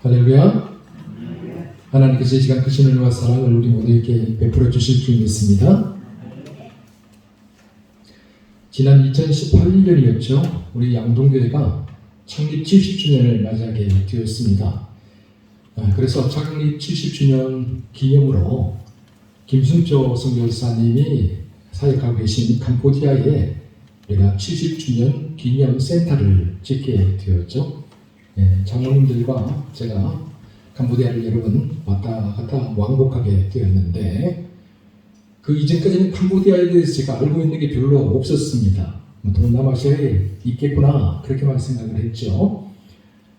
할렐루야. 하나님께서 이 시간 크신 은혜와 사랑을 우리 모두에게 베풀어 주실 줄 믿습니다. 지난 2018년이었죠. 우리 양동교회가 창립 70주년을 맞이하게 되었습니다. 그래서 창립 70주년 기념으로 김순조 선교사님이 사역하고 계신 캄보디아에 우리가 70주년 기념센터를 짓게 되었죠. 장로님들과 제가 캄보디아를 여러 번 왔다 갔다 왕복하게 되었는데, 그 이전까지는 캄보디아에 대해서 제가 알고 있는 게 별로 없었습니다. 동남아시아에 있겠구나 그렇게만 생각을 했죠.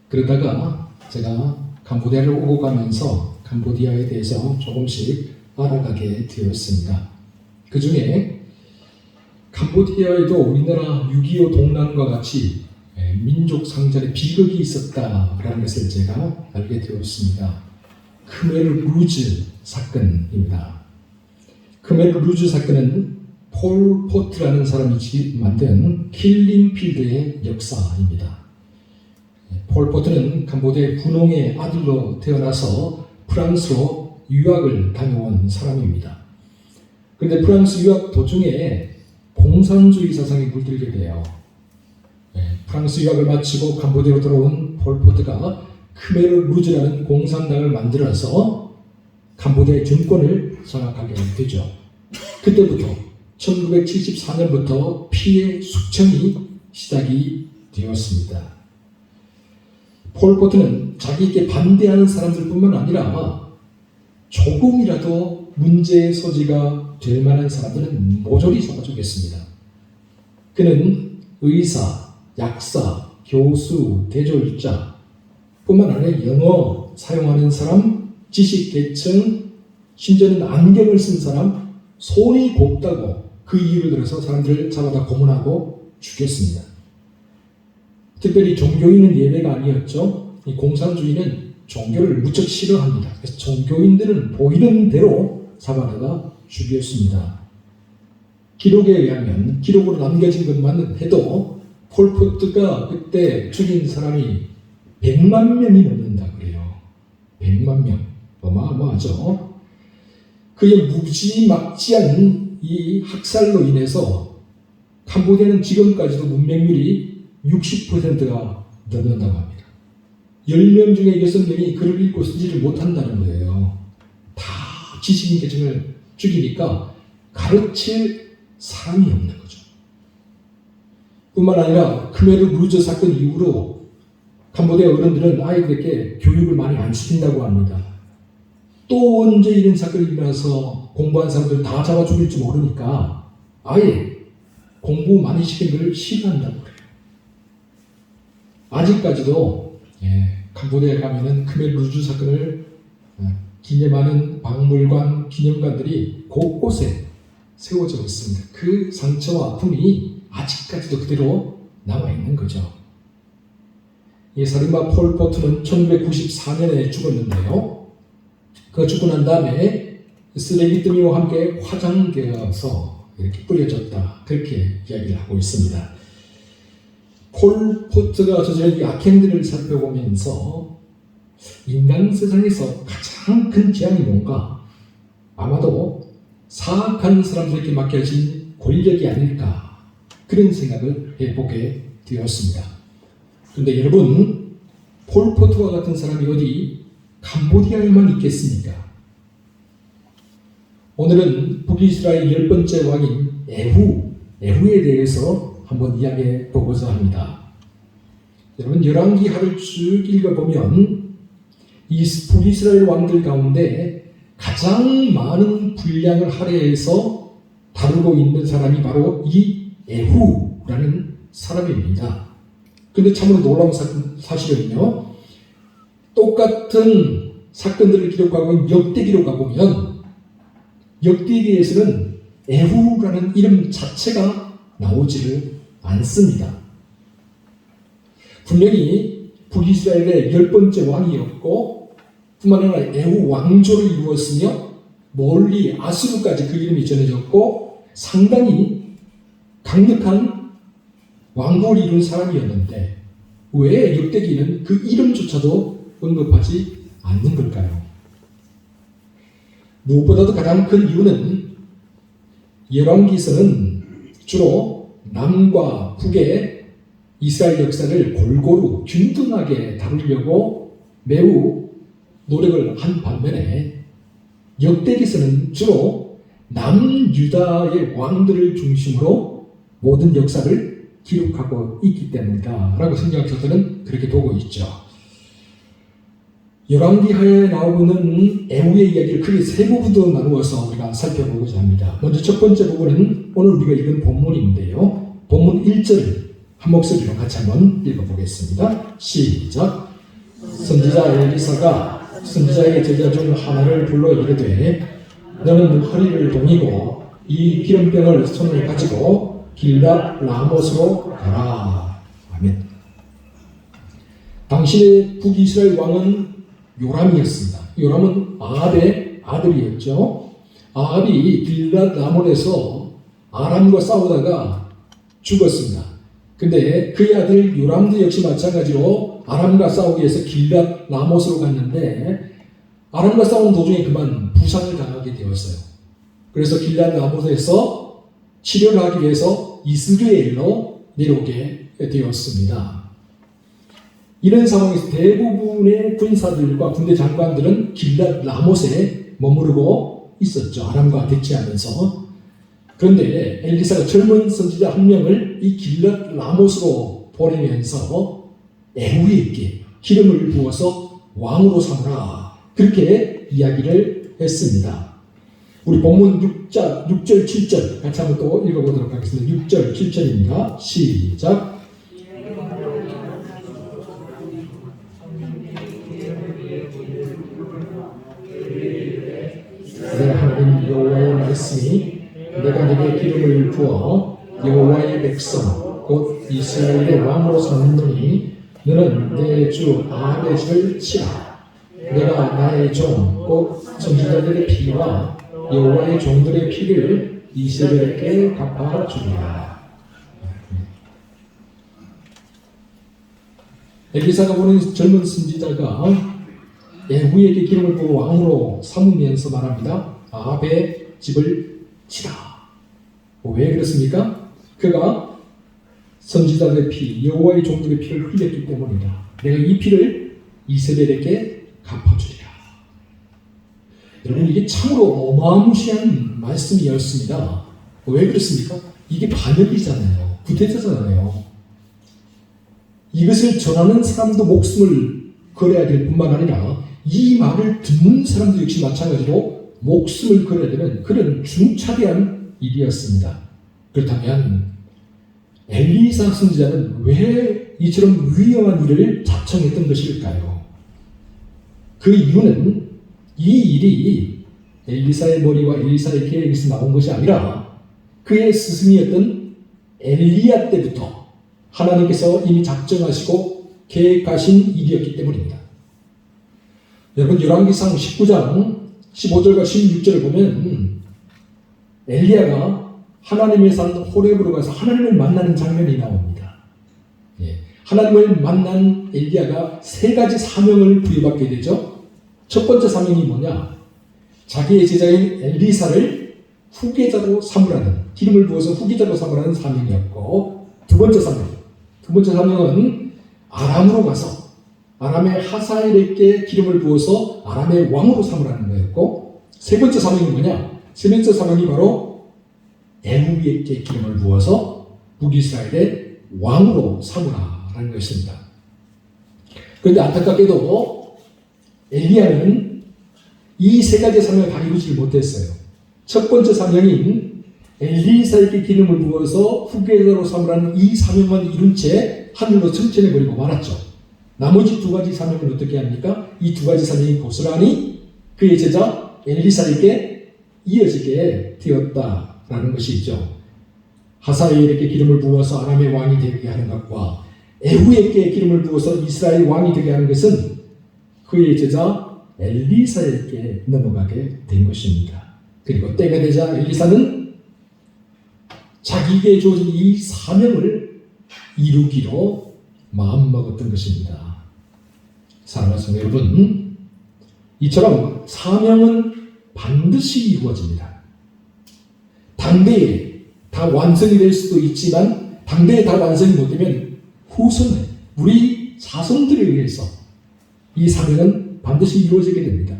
그러다가 제가 캄보디아를 오고 가면서 캄보디아에 대해서 조금씩 알아가게 되었습니다. 그 중에 캄보디아에도 우리나라 6.25 동란과 같이 민족 상전의 비극이 있었다라는 것을 제가 알게 되었습니다. 크메르 루즈 사건입니다. 크메르 루즈 사건은 폴 포트라는 사람이 만든 킬링필드의 역사입니다. 폴 포트는 캄보디아의 분홍의 아들로 태어나서 프랑스로 유학을 다녀온 사람입니다. 그런데 프랑스 유학 도중에 공산주의 사상에 물들게 돼요. 프랑스 유학을 마치고 캄보디아로 돌아온 폴 포트가 크메르 루즈라는 공산당을 만들어서 캄보디아의 정권을 장악하게 되죠. 그때부터 1974년부터 피해 숙청이 시작이 되었습니다. 폴 포트는 자기에게 반대하는 사람들뿐만 아니라 조금이라도 문제의 소지가 될 만한 사람들은 모조리 잡아주겠습니다. 그는 의사, 약사, 교수, 대졸자 뿐만 아니라 영어 사용하는 사람, 지식계층, 심지어는 안경을 쓴 사람, 손이 곱다고 그 이유를 들어서 사람들을 잡아다 고문하고 죽였습니다. 특별히 종교인은 예외가 아니었죠. 이 공산주의는 종교를 무척 싫어합니다. 그래서 종교인들은 보이는 대로 잡아다가 죽였습니다. 기록에 의하면, 기록으로 남겨진 것만 해도 폴 포트가 그때 죽인 사람이 100만 명이 넘는다 그래요. 100만 명. 어마어마하죠. 그의 무지막지한 이 학살로 인해서 캄보디아는 지금까지도 문맹률이 60%가 넘는다고 합니다. 10명 중에 6명이 글을 읽고 쓰지를 못한다는 거예요. 다 지식인 계층을 죽이니까 가르칠 사람이 없는 거죠. 뿐만 아니라 크메르 루즈 사건 이후로 캄보디아 어른들은 아이들에게 교육을 많이 안 시킨다고 합니다. 또 언제 이런 사건이 일어나서 공부한 사람들 다 잡아 죽일지 모르니까 아예 공부 많이 시키는 걸 싫어한다고 그래요. 아직까지도 캄보디아에 가면은 크메르 루즈 사건을 기념하는 박물관, 기념관들이 곳곳에 세워져 있습니다. 그 상처와 아픔이 아직까지도 그대로 남아있는 거죠. 이 살인마 폴 포트는 1994년에 죽었는데요. 그가 죽고 난 다음에 쓰레기 더미와 함께 화장되어서 이렇게 뿌려졌다. 그렇게 이야기를 하고 있습니다. 폴 포트가 저지른 이 악행들을 살펴보면서 인간 세상에서 가장 큰 재앙이 뭔가? 아마도 사악한 사람들에게 맡겨진 권력이 아닐까, 그런 생각을 해보게 되었습니다. 그런데 여러분, 폴 포트와 같은 사람이 어디 캄보디아에만 있겠습니까? 오늘은 북이스라엘 10번째 왕인 에후에 대해서 한번 이야기해 보고자 합니다. 여러분, 열왕기하를 쭉 읽어보면 이 북이스라엘 왕들 가운데 가장 많은 분량을 할애해서 다루고 있는 사람이 바로 이 에후라는 사람입니다. 근데 참으로 놀라운 사실은요, 똑같은 사건들을 기록하고 있는 역대기록을 보면 역대기에서는 에후라는 이름 자체가 나오지를 않습니다. 분명히 북이스라엘의 10번째 왕이었고 뿐만 아니라 에후 왕조를 이루었으며 멀리 아수르까지 그 이름이 전해졌고 상당히 강력한 왕국을 이룬 사람이었는데 왜 역대기는 그 이름조차도 언급하지 않는 걸까요? 무엇보다도 가장 큰 이유는 열왕기서는 주로 남과 북의 이스라엘 역사를 골고루 균등하게 다루려고 매우 노력을 한 반면에 역대기서는 주로 남유다의 왕들을 중심으로 모든 역사를 기록하고 있기 때문이다 라고 성경학자들은 그렇게 보고 있죠. 열왕기하에 나오고 있는 애후의 이야기를 크게 세 부분으로 나누어서 우리가 살펴보고자 합니다. 먼저 첫 번째 부분은 오늘 우리가 읽은 본문인데요. 본문 1절을 한 목소리로 같이 한번 읽어보겠습니다. 시작. 선지자 엘리사가 선지자의 제자 중 하나를 불러 이르되 너는 허리를 동이고 이 기름병을 손에 가지고 길랏 라못으로 가라. 아멘. 당신의 북이스라엘 왕은 요람이었습니다. 요람은 아합의 아들이었죠. 아합이 길랏 라못에서 아람과 싸우다가 죽었습니다. 근데 그의 아들 요람도 역시 마찬가지로 아람과 싸우기 위해서 길랏 라못으로 갔는데 아람과 싸우는 도중에 그만 부상을 당하게 되었어요. 그래서 길랏 라못에서 치료를 하기 위해서 이스라엘로 내려오게 되었습니다. 이런 상황에서 대부분의 군사들과 군대 장관들은 길랏 라못에 머무르고 있었죠. 아람과 대치하면서. 그런데 엘리사가 젊은 선지자 한 명을 이 길랏 라못으로 보내면서 애후에게 기름을 부어서 왕으로 삼으라. 그렇게 이야기를 했습니다. 우리 본문 6절, 7절 같이 한번 또 읽어보도록 하겠습니다. 6절, 7절입니다. 시작. 내가 하나님 여호와의 말씀이 내가 네게 기름을 부어 여호와의 백성 곧 이스라엘의 왕으로 삼느니 너는 내 주 아합의 집을 치라. 내가 나의 종 곧 선지자들의 피와 여호와의 종들의 피를 이스라엘에게 갚아주리라. 엘리사가 보낸 젊은 선지자가 애후에게 기름을 부어 왕으로 삼으면서 말합니다. 아합의 집을 치라. 왜 그렇습니까? 그가 선지자들의 피, 여호와의 종들의 피를 흘렸기 때문이다. 내가 이 피를 이스라엘에게 갚아주리라. 여러분, 이게 참으로 어마무시한 말씀이었습니다. 왜 그렇습니까? 이게 반역이잖아요. 구태자잖아요. 이것을 전하는 사람도 목숨을 걸어야 될 뿐만 아니라 이 말을 듣는 사람도 역시 마찬가지로 목숨을 걸어야 되는 그런 중차대한 일이었습니다. 그렇다면 엘리사 선지자는 왜 이처럼 위험한 일을 자청했던 것일까요? 그 이유는 이 일이 엘리사의 머리와 엘리사의 계획에서 나온 것이 아니라 그의 스승이었던 엘리야 때부터 하나님께서 이미 작정하시고 계획하신 일이었기 때문입니다. 여러분, 열왕기상 19장 15절과 16절을 보면 엘리야가 하나님의 산 호렙으로 가서 하나님을 만나는 장면이 나옵니다. 하나님을 만난 엘리야가 세 가지 사명을 부여받게 되죠. 첫 번째 사명이 뭐냐? 자기의 제자인 엘리사를 후계자로 삼으라는, 기름을 부어서 후계자로 삼으라는 사명이었고, 두 번째 사명은 아람으로 가서 아람의 하사엘에게 기름을 부어서 아람의 왕으로 삼으라는 거였고, 세 번째 사명이 뭐냐? 세 번째 사명이 바로 애후에게 기름을 부어서 북이스라엘의 왕으로 삼으라는 것입니다. 그런데 안타깝게도 엘리야는 이 세 가지 사명을 다 이루지 못했어요. 첫 번째 사명인 엘리사에게 기름을 부어서 후계자로 삼으라는 이 사명만 이룬 채 하늘로 승천해버리고 말았죠. 나머지 두 가지 사명을 어떻게 합니까? 이 두 가지 사명이 고스란히 그의 제자 엘리사에게 이어지게 되었다라는 것이죠. 하사엘에게 기름을 부어서 아람의 왕이 되게 하는 것과 애후에게 기름을 부어서 이스라엘 왕이 되게 하는 것은 그의 제자 엘리사에게 넘어가게 된 것입니다. 그리고 때가 되자 엘리사는 자기에게 주어진 이 사명을 이루기로 마음먹었던 것입니다. 사랑하는 성도 여러분, 이처럼 사명은 반드시 이루어집니다. 당대에 다 완성이 될 수도 있지만 당대에 다 완성이 못되면 후손에 우리 자손들에 의해서 이 사명은 반드시 이루어지게 됩니다.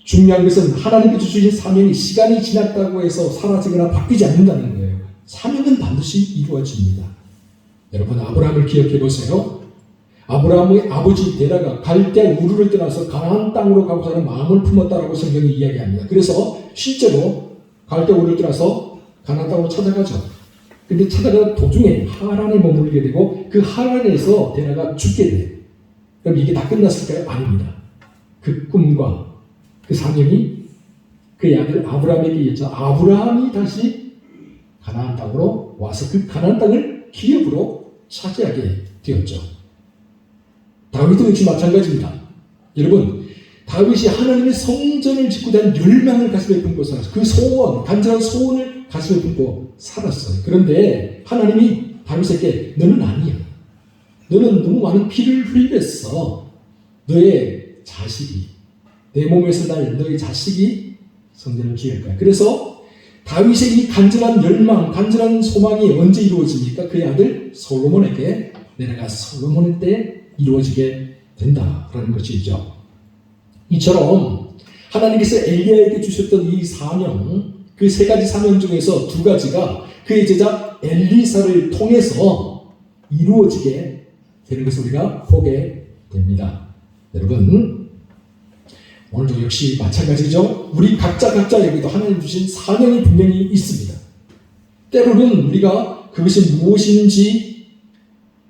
중요한 것은 하나님께서 주신 사명이 시간이 지났다고 해서 사라지거나 바뀌지 않는다는 거예요. 사명은 반드시 이루어집니다. 여러분, 아브라함을 기억해 보세요. 아브라함의 아버지 데라가 갈대 우르를 떠나서 가나안 땅으로 가고자 하는 마음을 품었다라고 성경이 이야기합니다. 그래서 실제로 갈대 우르를 떠나서 가나안 땅으로 찾아가죠. 근데 찾아가는 도중에 하란에 머물게 되고 그 하란에서 데라가 죽게 돼요. 그럼 이게 다 끝났을까요? 아닙니다. 그 꿈과 그 사명이 그의 아들 아브라함에게 이어져 아브라함이 다시 가나안 땅으로 와서 그 가나안 땅을 기업으로 차지하게 되었죠. 다윗도 역시 마찬가지입니다. 여러분, 다윗이 하나님의 성전을 짓고 대한 열망을 가슴에 품고 살았어요. 그 소원, 간절한 소원을 가슴에 품고 살았어요. 그런데 하나님이 다윗에게 너는 아니야. 너는 너무 많은 피를 흘렸어. 너의 자식이, 내 몸에서 날 너의 자식이 성전을 지을 거야. 그래서 다윗의 이 간절한 열망, 간절한 소망이 언제 이루어집니까? 그의 아들 솔로몬에게 내려가 솔로몬의 때 이루어지게 된다라는 것이죠. 이처럼 하나님께서 엘리야에게 주셨던 이 사명, 그 세 가지 사명 중에서 두 가지가 그의 제자 엘리사를 통해서 이루어지게 되는 것을 우리가 보게 됩니다. 여러분, 오늘도 역시 마찬가지죠. 우리 각자에게도 하나님 주신 사명이 분명히 있습니다. 때로는 우리가 그것이 무엇인지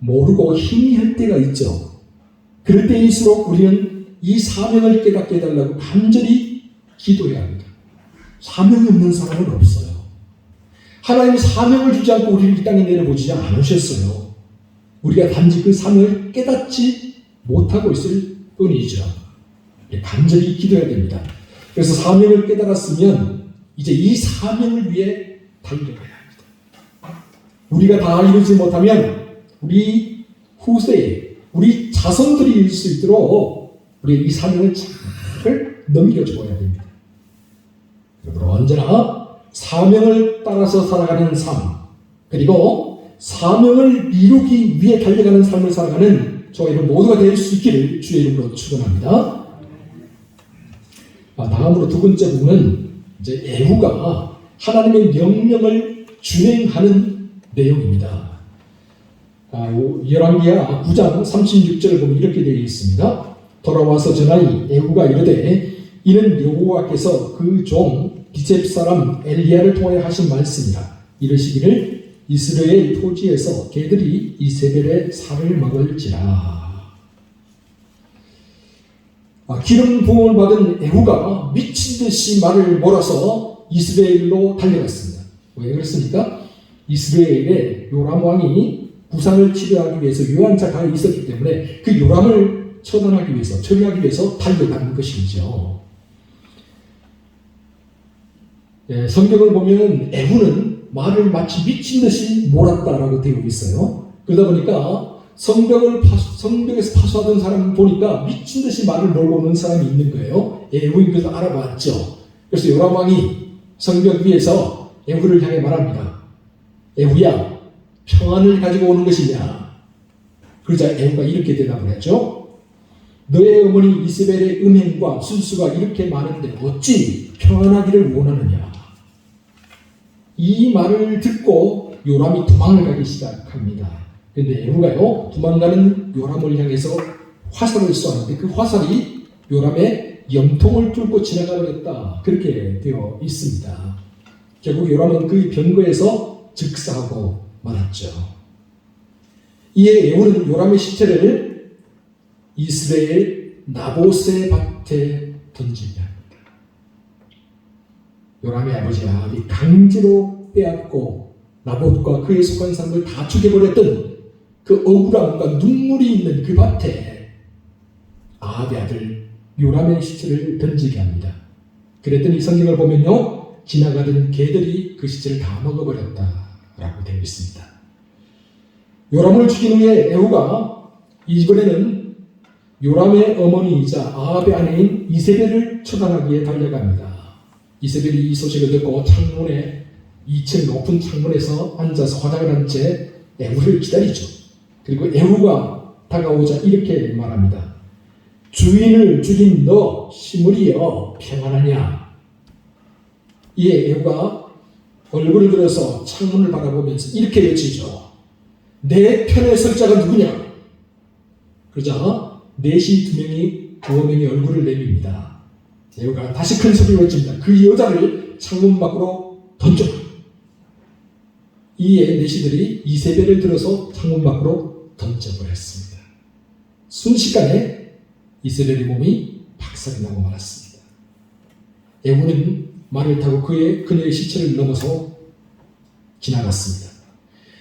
모르고 희미할 때가 있죠. 그럴 때일수록 우리는 이 사명을 깨닫게 해달라고 간절히 기도해야 합니다. 사명이 없는 사람은 없어요. 하나님이 사명을 주지 않고 우리를 이 땅에 내려보지 않으셨어요. 우리가 단지 그 사명을 깨닫지 못하고 있을 뿐이죠. 간절히 기도해야 됩니다. 그래서 사명을 깨달았으면 이제 이 사명을 위해 달려가야 합니다. 우리가 다 이루지 못하면 우리 후세에 우리 자손들이 이룰 수 있도록 우리 이 사명을 잘 넘겨줘야 됩니다. 그러므로 언제나 사명을 따라서 살아가는 삶, 그리고 사명을 이루기 위해 달려가는 삶을 살아가는 저와 여러분 모두가 될 수 있기를 주의 이름으로 축원합니다. 다음으로 두 번째 부분은 이제 에후가 하나님의 명령을 준행하는 내용입니다. 열왕기하 9장 36절을 보면 이렇게 되어 있습니다. 돌아와서 전하니 에후가 이르되 이는 여호와께서 그 종 비셉 사람 엘리야를 통하여 하신 말씀이라. 이르시기를 이스라엘 토지에서 개들이 이세벨의 살을 먹을지라. 기름 부음을 받은 에후가 미친 듯이 말을 몰아서 이스라엘로 달려갔습니다. 왜 그렇습니까? 이스라엘에 요람 왕이 부상을 치료하기 위해서 요한자가 있었기 때문에 그 요람을 처단하기 위해서, 처리하기 위해서 달려간 것이죠. 성경을 보면 에후는 말을 마치 미친 듯이 몰았다라고 되어 있어요. 그러다 보니까 성벽에서 파수하던 사람 보니까 미친 듯이 말을 몰고 오는 사람이 있는 거예요. 에후인 것을 알아봤죠. 그래서 요람 왕이 성벽 위에서 에후를 향해 말합니다. 에후야, 평안을 가지고 오는 것이냐? 그러자 에후가 이렇게 대답을 했죠. 너의 어머니 이세벨의 음행과 술수가 이렇게 많은데 어찌 평안하기를 원하느냐? 이 말을 듣고 요람이 도망을 가기 시작합니다. 그런데 에후가요, 도망가는 요람을 향해서 화살을 쏘았는데 그 화살이 요람의 염통을 뚫고 지나가 버렸다. 그렇게 되어 있습니다. 결국 요람은 그 병거에서 즉사하고 말았죠. 이에 에후는 요람의 시체를 이스라엘 나봇의 밭에 던지게 합니다. 요람의 아버지 아합이 강제로 빼앗고 나봇과 그에 속한 사람을 다 죽여버렸던 그 억울함과 눈물이 있는 그 밭에 아합의 아들 요람의 시체를 던지게 합니다. 그랬더니 성경을 보면요, 지나가던 개들이 그 시체를 다 먹어버렸다라고 되어 있습니다. 요람을 죽인 후에 에후가 이번에는 요람의 어머니이자 아합의 아내인 이세벨을 처단하기 위해 달려갑니다. 이세벨이 이 소식을 듣고 창문에 2층 높은 창문에서 앉아서 화장을 한 채 에후를 기다리죠. 그리고 에후가 다가오자 이렇게 말합니다. 주인을 죽인 너 시므리여 평안하냐? 이에 에후가 얼굴을 들어서 창문을 바라보면서 이렇게 외치죠. 내 편에 설 자가 누구냐? 그러자 넷이 2명이 두어 명이 얼굴을 내밉니다. 에후가 다시 큰 소리로 외칩니다. 그 여자를 창문 밖으로 던져. 이에 내시들이 이세벨을 들어서 창문 밖으로 던져버렸습니다. 순식간에 이세벨의 몸이 박살이 나고 말았습니다. 에후는 말을 타고 그녀의 시체를 넘어서 지나갔습니다.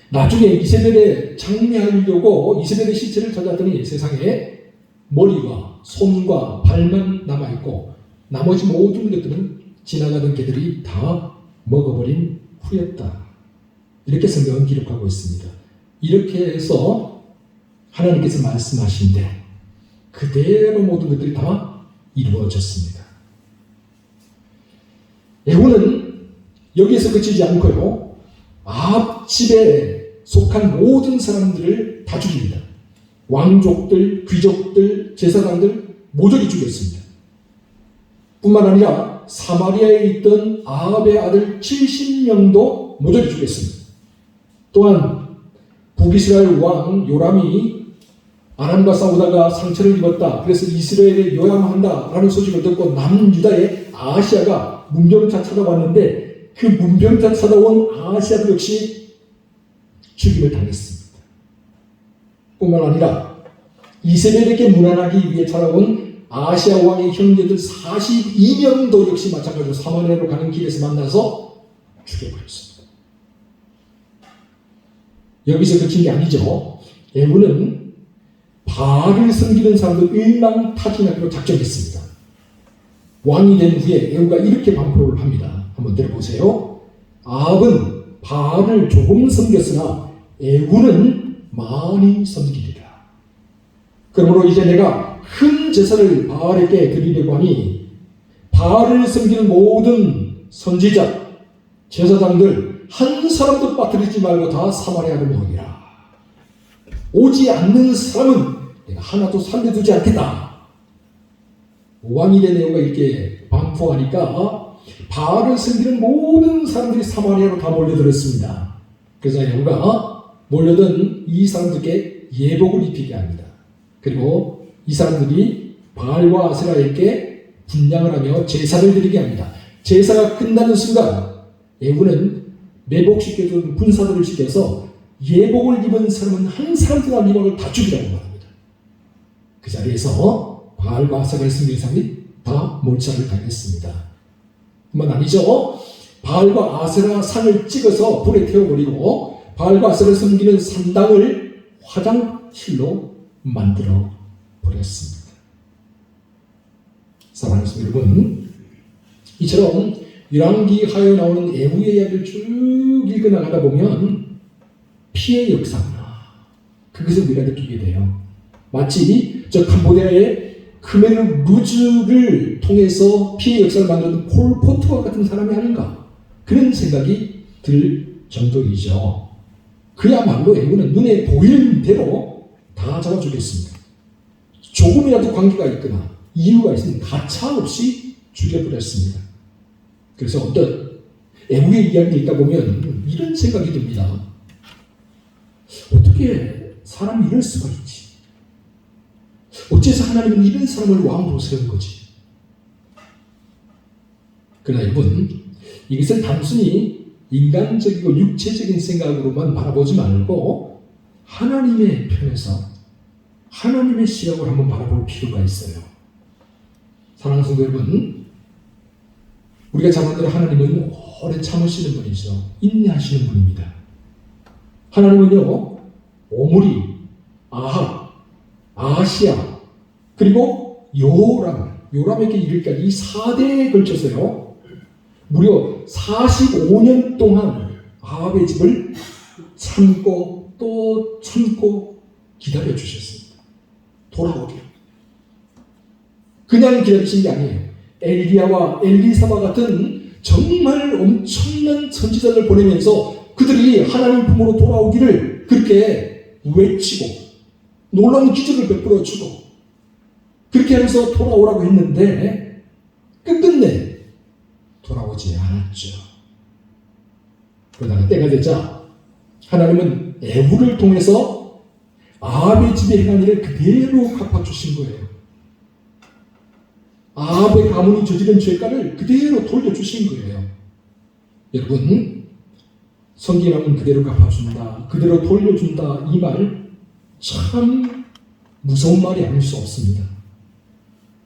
나중에 이세벨에 장례하려고 이세벨의 시체를 찾았더니 세상에 머리와 손과 발만 남아있고 나머지 모든 것들은 지나가던 개들이 다 먹어버린 후였다. 이렇게 성경은 기록하고 있습니다. 이렇게 해서 하나님께서 말씀하신 대로 그대로 모든 것들이 다 이루어졌습니다. 에후는 여기에서 그치지 않고요. 아합 집에 속한 모든 사람들을 다 죽입니다. 왕족들, 귀족들, 제사장들 모조리 죽였습니다. 뿐만 아니라 사마리아에 있던 아합의 아들 70명도 모조리 죽였습니다. 또한 북이스라엘 왕 요람이 아람과 싸우다가 상처를 입었다. 그래서 이스라엘에 요양한다 라는 소식을 듣고 남유다의 아하시아가 문병차 찾아왔는데 그 문병차 찾아온 아하시아도 역시 죽임을 당했습니다. 뿐만 아니라 이세벨에게 문안하기 위해 찾아온 아하시아 왕의 형제들 42명도 역시 마찬가지로 사마리아로 가는 길에서 만나서 죽여버렸습니다. 여기서 그친 게 아니죠. 에후는 바알을 섬기는 사람들 일망타진하기로 작정했습니다. 왕이 된 후에 에후가 이렇게 반포를 합니다. 한번 들어보세요. 아합은 바알을 조금 섬겼으나 에후는 많이 섬기리라. 그러므로 이제 내가 큰 제사를 바알에게 드리려고 하니 바알을 섬기는 모든 선지자, 제사장들 한 사람도 빠뜨리지 말고 다 사마리아로 모이라. 오지 않는 사람은 내가 하나도 살려두지 않겠다. 왕이 된 에후가 이렇게 반포하니까 바알을 섬기는 모든 사람들이 사마리아로 다 몰려들었습니다. 그래서 에후가 몰려든 이 사람들께 예복을 입히게 합니다. 그리고 이 사람들이 바알과 아세라에게 분향을 하며 제사를 드리게 합니다. 제사가 끝나는 순간 에후는 매복시켜준 군사들을 시켜서 예복을 입은 사람은 한 사람도 안 입은 다 죽이라고 말합니다. 그 자리에서 바알과 아세라를 섬기는 사람이 다 몰살을 당했습니다. 그만 아니죠. 바알과 아세라 산을 찍어서 불에 태워버리고 바알과 아세라를 섬기는 산당을 화장실로 만들어 버렸습니다. 사랑하는 성도 여러분, 이처럼 열왕기하에 나오는 에후의 이야기를 쭉 읽어나가다 보면 피해 역사구나, 그것을 우리가 느끼게 돼요. 마치 저 캄보디아의 크메르 루즈를 통해서 피해 역사를 만든 폴포트와 같은 사람이 아닌가, 그런 생각이 들 정도이죠. 그야말로 에후는 눈에 보이는 대로 다 잡아주겠습니다. 조금이라도 관계가 있거나 이유가 있으면 가차없이 죽여버렸습니다. 그래서 어떤 에후의 이야기를 읽다 보면 이런 생각이 듭니다. 어떻게 사람이 이럴 수가 있지? 어째서 하나님은 이런 사람을 왕으로 세운 거지? 그러나 여러분, 이것을 단순히 인간적이고 육체적인 생각으로만 바라보지 말고 하나님의 편에서 하나님의 시각으로 한번 바라볼 필요가 있어요. 사랑하는 성도 여러분, 우리가 잘 아는 하나님은 오래 참으시는 분이죠. 인내하시는 분입니다. 하나님은요, 오므리, 아합, 아하시아, 그리고 요람에게 이르기까지 이 4대에 걸쳐서요, 무려 45년 동안 아합의 집을 참고 또 참고 기다려 주셨습니다. 돌아오기로. 그냥 기다리신 게 아니에요. 엘리야와 엘리사와 같은 정말 엄청난 선지자를 보내면서 그들이 하나님 품으로 돌아오기를 그렇게 외치고 놀라운 기적을 베풀어 주고 그렇게 하면서 돌아오라고 했는데 끝끝내 돌아오지 않았죠. 그러다가 때가 되자 하나님은 에후를 통해서 아합의 집에 행한 일을 그대로 갚아주신 거예요. 아합의 가문이 저지른 죄가를 그대로 돌려주신 거예요. 여러분, 성경하면 그대로 갚아준다, 그대로 돌려준다, 이 말 참 무서운 말이 아닐 수 없습니다.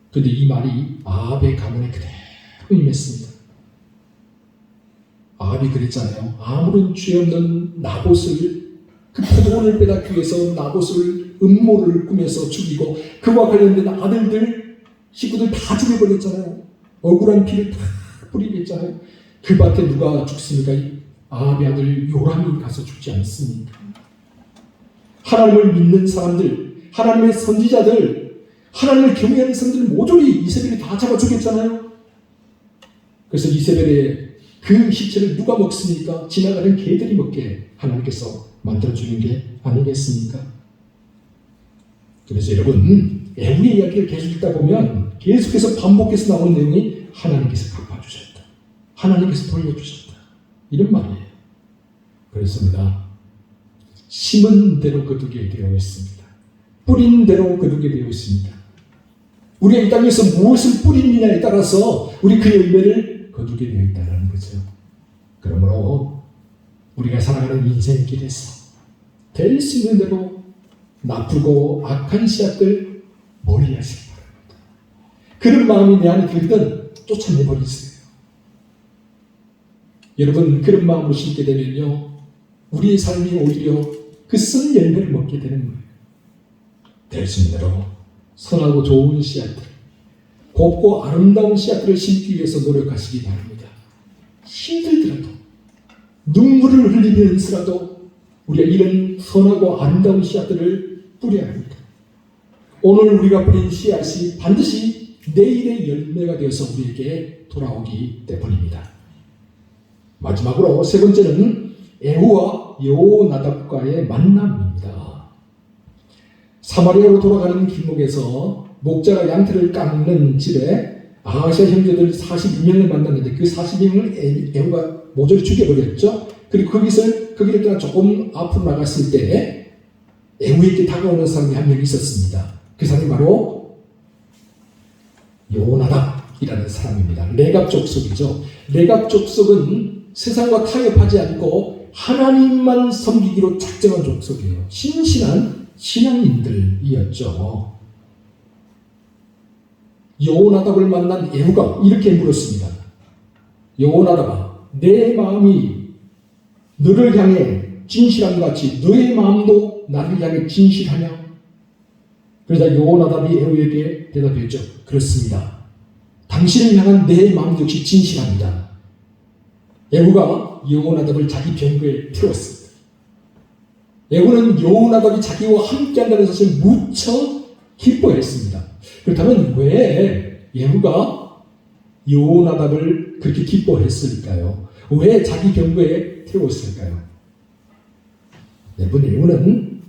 그런데 이 말이 아합의 가문에 그대로 임했습니다. 아합이 그랬잖아요. 아무런 죄 없는 나봇을, 그 포도원을 빼앗기 위해서 나봇을 음모를 꾸며서 죽이고 그와 관련된 아들들, 식구들 다 죽여버렸잖아요. 억울한 피를 다 뿌리게 했잖아요. 그 밭에 누가 죽습니까? 아합의 아들 요람이 가서 죽지 않습니까? 하나님을 믿는 사람들, 하나님의 선지자들, 하나님을 경외하는 사람들 모조리 이세벨이 다 잡아 죽였잖아요. 그래서 이세벨의 그 시체를 누가 먹습니까? 지나가는 개들이 먹게 하나님께서 만들어주는 게 아니겠습니까? 그래서 여러분, 에후의 이야기를 계속 읽다 보면 계속해서 반복해서 나오는 내용이 하나님께서 갚아주셨다, 하나님께서 돌려주셨다, 이런 말이에요. 그렇습니다. 심은 대로 거두게 되어 있습니다. 뿌린 대로 거두게 되어 있습니다. 우리가 이 땅에서 무엇을 뿌리느냐에 따라서 우리 그 열매를 거두게 되어 있다는 거죠. 그러므로 우리가 살아가는 인생길에서 될 수 있는 대로 나쁘고 악한 씨앗들 멀리 하시기 바랍니다. 그런 마음이 내 안에 들든 쫓아내버리세요. 여러분, 그런 마음으로 심게 되면요, 우리의 삶이 오히려 그 쓴 열매를 먹게 되는 거예요. 될 수 있는 대로 선하고 좋은 씨앗들, 곱고 아름다운 씨앗들을 심기 위해서 노력하시기 바랍니다. 힘들더라도, 눈물을 흘리면서라도 우리가 이런 선하고 아름다운 씨앗들을 뿌려야 합니다. 오늘 우리가 뿌린 씨앗이 반드시 내일의 열매가 되어서 우리에게 돌아오기 때문입니다. 마지막으로 세 번째는 에후와 여호나답과의 만남입니다. 사마리아로 돌아가는 길목에서 목자가 양털을 깎는 집에 아하시아 형제들 42명을 만났는데 그 42명을 에후가 모조리 죽여버렸죠. 그리고 거기를 떠나 조금 앞으로 나갔을 때 에후에게 다가오는 사람이 한 명 있었습니다. 그 사람이 바로 여호나답이라는 사람입니다. 레갑 족속이죠. 레갑 족속은 세상과 타협하지 않고 하나님만 섬기기로 작정한 족속이에요. 신실한 신앙인들이었죠. 여호나답을 만난 에후가 이렇게 물었습니다. 여호나답아, 내 마음이 너를 향해 진실함과 같이 너의 마음도 나를 향해 진실하냐? 그러자 여호나답이 에후에게 대답했죠. 그렇습니다. 당신을 향한 내 마음 역시 진실합니다. 에후가 여호나답을 자기 병거에 태웠습니다. 에후는 여호나답이 자기와 함께한다는 사실을 무척 기뻐했습니다. 그렇다면 왜 에후가 여호나답을 그렇게 기뻐했을까요? 왜 자기 병거에 태웠을까요? 여러분, 에후는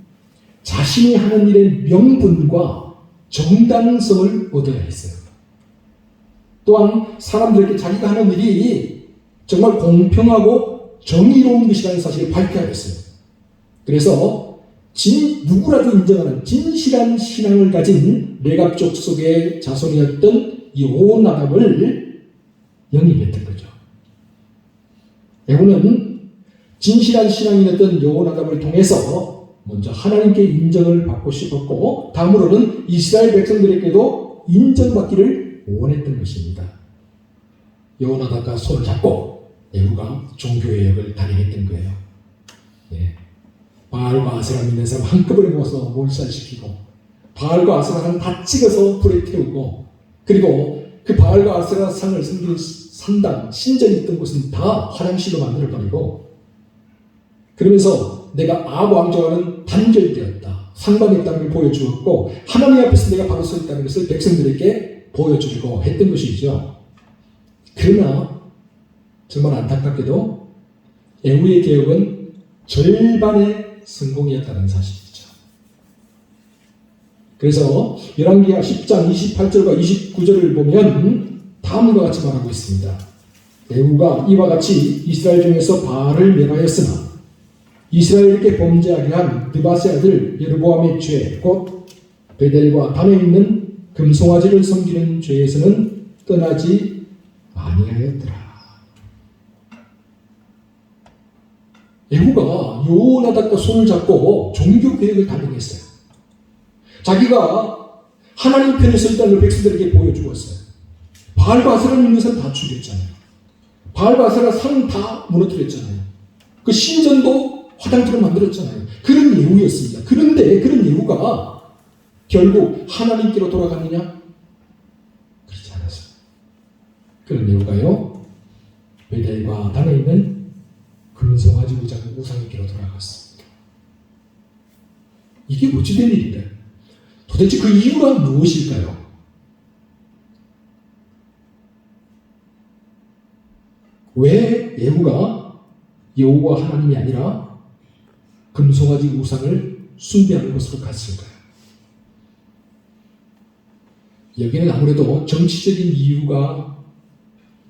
자신이 하는 일의 명분과 정당성을 얻어야 했어요. 또한 사람들에게 자기가 하는 일이 정말 공평하고 정의로운 것이라는 사실을 밝혀야 했어요. 그래서 누구라도 인정하는 진실한 신앙을 가진 레갑 족속의 자손이었던 여호나답을 영입했던 거죠. 에후는 진실한 신앙인이었던 여호나답을 통해서 먼저 하나님께 인정을 받고 싶었고, 다음으로는 이스라엘 백성들에게도 인정받기를 원했던 것입니다. 여호나답과 손을 잡고 에후가 종교개혁을 단행했던 거예요. 네. 바알과 아세라 믿는 사람 한꺼번에 모아서 몰살시키고, 바알과 아세라 상 다 찍어서 불에 태우고, 그리고 그 바알과 아세라 상을 섬기는 산당, 신전이 있던 곳은 다 화장실로 만들어버리고, 그러면서 내가 아합 왕조와는 단절되었다, 상반의 땅을 보여주었고 하나님 앞에서 내가 바로 서 있다는 것을 백성들에게 보여주려고 했던 것이죠. 그러나 정말 안타깝게도 애후의 개혁은 절반의 성공이었다는 사실이죠. 그래서 열왕기하 10장 28절과 29절을 보면 다음과 같이 말하고 있습니다. 애후가 이와 같이 이스라엘 중에서 바알을 멸하였으나 이스라엘에게 범죄하게 한 느바세 아들 여로보암의 죄, 곧 베델과 단에 있는 금송아지를 섬기는 죄에서는 떠나지 아니하였더라. 애후가 요나답과 손을 잡고 종교 개혁을 단행했어요. 자기가 하나님 편에 서 있다는 걸 백성들에게 보여주었어요. 바알과 아세라 믿는 사람 다 죽였잖아요. 바알과 아세라 상 다 무너뜨렸잖아요. 그 신전도 화장터로 만들었잖아요. 그런 예후였습니다. 그런데 그런 예후가 결국 하나님께로 돌아갔느냐? 그렇지 않았어요. 그런 예후가요, 베델과 단에 있는 금송아지 우상에게로 돌아갔습니다. 이게 어찌된 일인가요? 도대체 그 이유가 무엇일까요? 왜 예후가 여호와 하나님이 아니라 금송아지 우상을 숭배하는 것으로 갔을까요? 여기는 아무래도 정치적인 이유가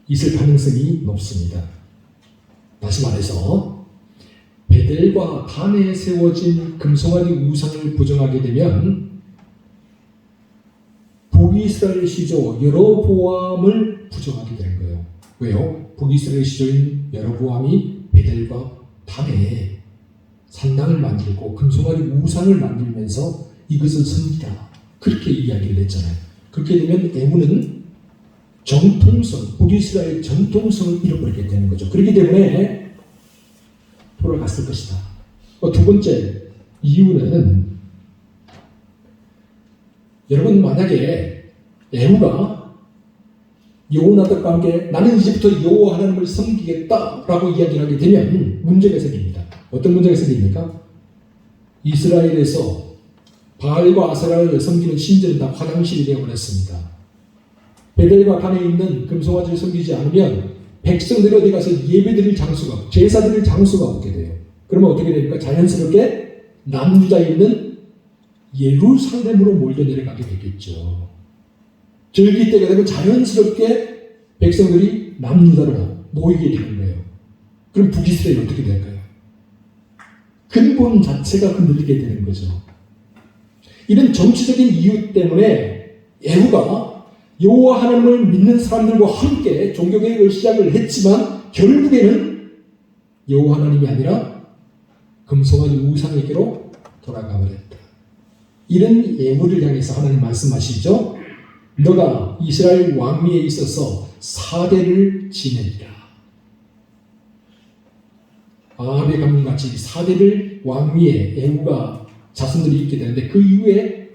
있을 가능성이 높습니다. 다시 말해서 베델과 단에 세워진 금송아지 우상을 부정하게 되면 북이스라엘 시조 여로보암을 부정하게 되는 거예요. 왜요? 북이스라엘 시조인 여로보암이 베델과 단에 산당을 만들고 금송아지 우상을 만들면서 이것을 섬기라, 그렇게 이야기를 했잖아요. 그렇게 되면 애후는 정통성, 북이스라엘 정통성을 잃어버리게 되는 거죠. 그렇기 때문에 돌아갔을 것이다. 두 번째 이유는, 여러분 만약에 애후가 여호나답과 함께 나는 이제부터 여호와 하나님을 섬기겠다라고 이야기를 하게 되면 문제가 생깁니다. 어떤 문제가 생깁니까? 이스라엘에서 바알과 아세라를 섬기는 신전은 다 화장실이 되어버렸습니다. 베델과 단에 있는 금송아지를 섬기지 않으면 백성들이 어디 가서 예배드릴 장소가, 제사드릴 장소가 없게 돼요. 그러면 어떻게 됩니까? 자연스럽게 남유다에 있는 예루살렘으로 몰려 내려가게 되겠죠. 절기 때가 되면 자연스럽게 백성들이 남유다로 모이게 되는 거예요. 그럼 북이스라엘이 어떻게 될까요? 근본 자체가 흔들리게 되는 거죠. 이런 정치적인 이유 때문에 애후가 여호와 하나님을 믿는 사람들과 함께 종교개혁을 시작을 했지만 결국에는 여호와 하나님이 아니라 금송아지 우상에게로 돌아가 버렸다. 이런 애후를 향해서 하나님 말씀하시죠. 너가 이스라엘 왕위에 있어서 4대를 지내리라. 아합의 가문같이 4대를 왕위에 애후가 자손들이 있게 되는데, 그 이후에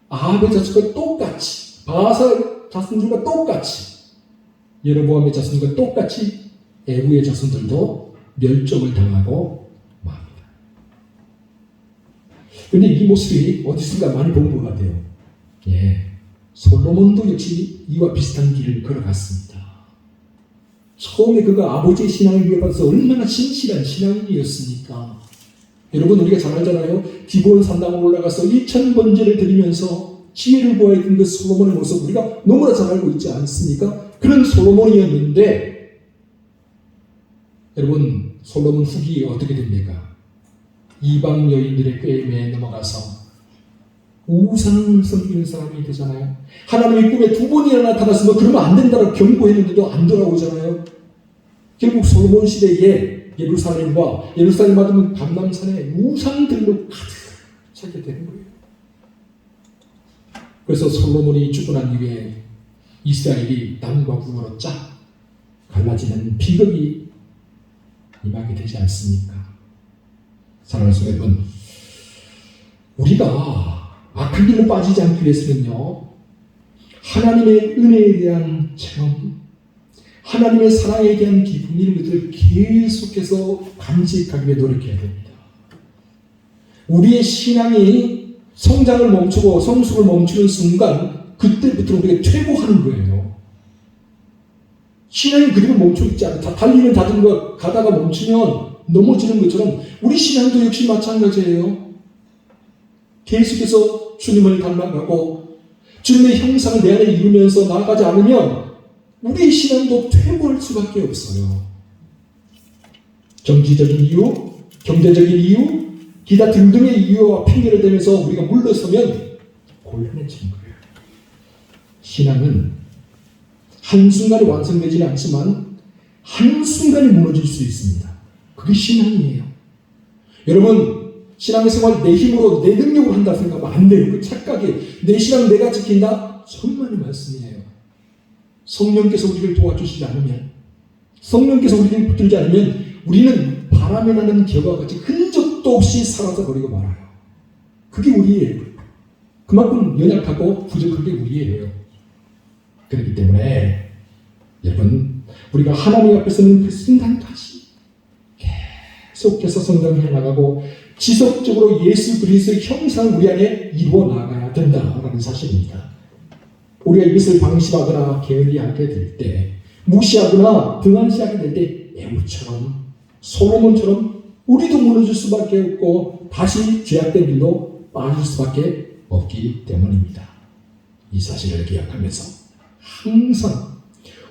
아합의 자손과 똑같이, 바사 자손들과 똑같이, 여로보암의 자손과 똑같이 애후의 자손들도 멸종을 당하고 맙니다. 그런데 이 모습이 어디선가 많이 본 것 같아요. 솔로몬도 역시 이와 비슷한 길을 걸어갔습니다. 처음에 그가 아버지의 신앙을 위협받아서 얼마나 신실한 신앙인이었습니까? 여러분, 우리가 잘 알잖아요. 기브온 산당으로 올라가서 1000번제를 드리면서 지혜를 구하였던 그 솔로몬의 모습, 우리가 너무나 잘 알고 있지 않습니까? 그런 솔로몬이었는데, 여러분, 솔로몬 후기 어떻게 됩니까? 이방 여인들의 꾀임에 넘어가서 우상을 섬기는 사람이 되잖아요. 하나님의 꿈에 2번이나 나타나서 너 그러면 안 된다고 경고했는데도 안 돌아오잖아요. 결국 솔로몬 시대에 예루살렘과 예루살렘 맞으면 감람산에 우상들로 가득 차게 되는 거예요. 그래서 솔로몬이 죽고 난 이후에 이스라엘이 남과 북으로 쫙 갈라지는 비극이 임하게 되지 않습니까? 사랑하는 성도 여러분, 우리가 악한 길로 빠지지 않기 위해서는요, 하나님의 은혜에 대한 체험, 하나님의 사랑에 대한 기쁨, 이런 것들을 계속해서 간직하기 위해 노력해야 됩니다. 우리의 신앙이 성장을 멈추고 성숙을 멈추는 순간 그때부터 우리가 퇴보하는 거예요. 신앙이 그대로 멈춰 있지 않다. 달리는 자전거 가다가 멈추면 넘어지는 것처럼 우리 신앙도 역시 마찬가지예요. 계속해서 주님을 닮아가고 주님의 형상을 내 안에 이루면서 나아가지 않으면 우리의 신앙도 퇴보할 수밖에 없어요. 정치적인 이유, 경제적인 이유, 기타 등등의 이유와 핑계를 대면서 우리가 물러서면 곤란해지는 거예요. 신앙은 한순간에 완성되지는 않지만 한순간에 무너질 수 있습니다. 그게 신앙이에요. 여러분, 신앙생활 내 힘으로 내 능력으로 한다 생각하면 안 돼요. 그 착각에 내 신앙 내가 지킨다? 천만의 말씀이에요. 성령께서 우리를 도와주시지 않으면, 성령께서 우리를 붙들지 않으면 우리는 바람에 나는 겨와 같이 흔적도 없이 사라져 버리고 말아요. 그게 우리예요. 그만큼 연약하고 부족한 게 우리예요. 그렇기 때문에 여러분, 우리가 하나님 앞에 서는 그 순간까지 계속해서 성장해 나가고 지속적으로 예수 그리스도의 형상을 우리 안에 이루어 나가야 된다라는 사실입니다. 우리가 이것을 방심하거나 게으리하게 될 때, 무시하거나 등한시하게 될 때 애우처럼 솔로몬처럼 우리도 무너질 수밖에 없고 다시 죄악된 길로 빠질 수밖에 없기 때문입니다. 이 사실을 기억하면서 항상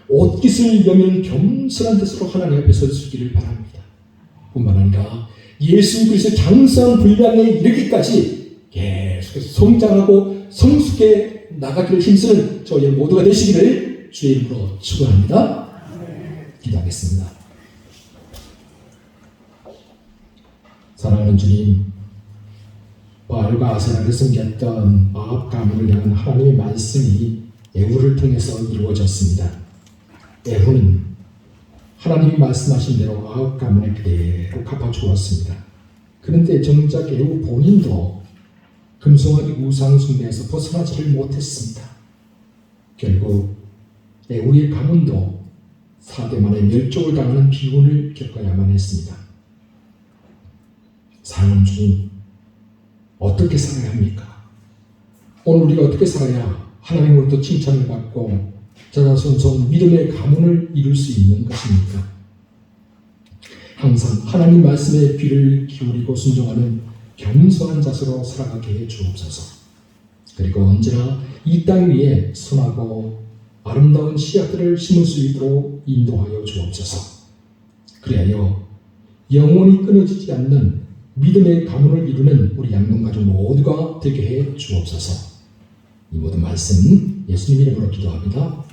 옷깃을 여면 겸손한 뜻으로 하나님 앞에 서시기를 바랍니다. 뿐만 아니라 예수 그리스도의 장성한 분량에 이르기까지 계속해서 성장하고 성숙해 나가기를 힘쓰는 저희 모두가 되시기를 주의 이름으로 축원합니다. 기도하겠습니다. 사랑하는 주님, 바알과 아세라를 섬겼던 아합 가문을 향한 하나님의 말씀이 에후를 통해서 이루어졌습니다. 에후는 하나님이 말씀하신 대로 아합 가문에 그대로 갚아주었습니다. 그런데 정작 에후 본인도 금송아지 우상 숭배에서 벗어나지를 못했습니다. 결국 에후의 가문도 4대 만에 멸종을 당하는 비운을 겪어야만 했습니다. 사랑하는 주님, 어떻게 살아야 합니까? 오늘 우리가 어떻게 살아야 하나님으로부터 칭찬을 받고 자자손손 믿음의 가문을 이룰 수 있는 것입니까? 항상 하나님 말씀에 귀를 기울이고 순종하는 겸손한 자세로 살아가게 해 주옵소서. 그리고 언제나 이 땅 위에 선하고 아름다운 씨앗들을 심을 수 있도록 인도하여 주옵소서. 그리하여 영원히 끊어지지 않는 믿음의 가문을 이루는 우리 양동가족 모두가 되게 해 주옵소서. 이 모든 말씀 예수님 이름으로 기도합니다.